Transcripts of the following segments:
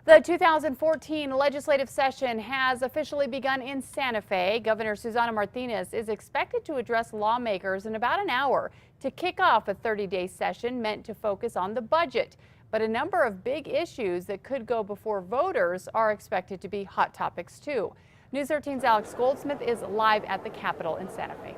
The 2014 legislative session has officially begun in Santa Fe. Governor Susana Martinez is expected to address lawmakers in about an hour to kick off a 30-day session meant to focus on the budget. But a number of big issues that could go before voters are expected to be hot topics too. News 13's Alex Goldsmith is live at the Capitol in Santa Fe.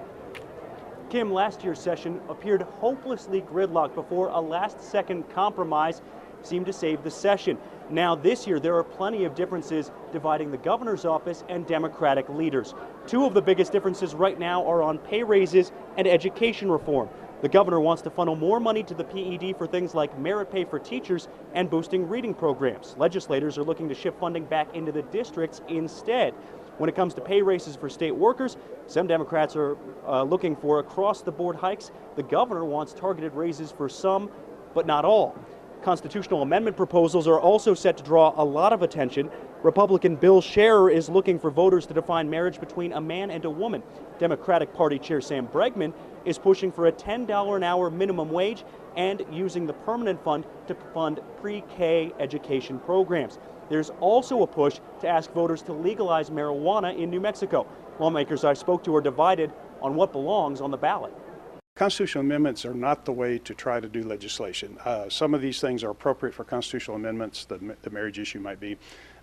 Kim, last year's session appeared hopelessly gridlocked before a last-second compromise seemed to save the session. Now this year there are plenty of differences dividing the governor's office and Democratic leaders. Two of the biggest differences right now are on pay raises and education reform. The governor wants to funnel more money to the PED for things like merit pay for teachers and boosting reading programs. Legislators are looking to shift funding back into the districts instead. When it comes to pay raises for state workers, some Democrats are looking for across-the-board hikes. The governor wants targeted raises for some, but not all. Constitutional amendment proposals are also set to draw a lot of attention. Republican Bill Scherer is looking for voters to define marriage between a man and a woman. Democratic Party Chair Sam Bregman is pushing for a $10 an hour minimum wage and using the permanent fund to fund pre-K education programs. There's also a push to ask voters to legalize marijuana in New Mexico. Lawmakers I spoke to are divided on what belongs on the ballot. Constitutional amendments are not the way to try to do legislation. Some of these things are appropriate for constitutional amendments, the marriage issue might be,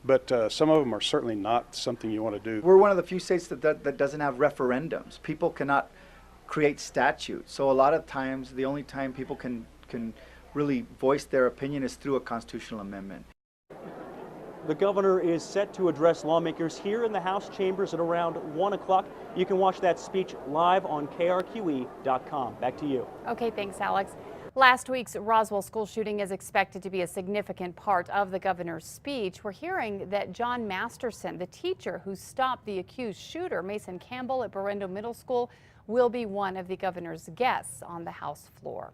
but some of them are certainly not something you want to do. We're one of the few states that doesn't have referendums. People cannot create statutes. So a lot of times, the only time people can really voice their opinion is through a constitutional amendment. The governor is set to address lawmakers here in the House chambers at around 1 o'clock. You can watch that speech live on KRQE.com. Back to you. Okay, thanks, Alex. Last week's Roswell school shooting is expected to be a significant part of the governor's speech. We're hearing that John Masterson, the teacher who stopped the accused shooter, Mason Campbell, at Berendo Middle School, will be one of the governor's guests on the House floor.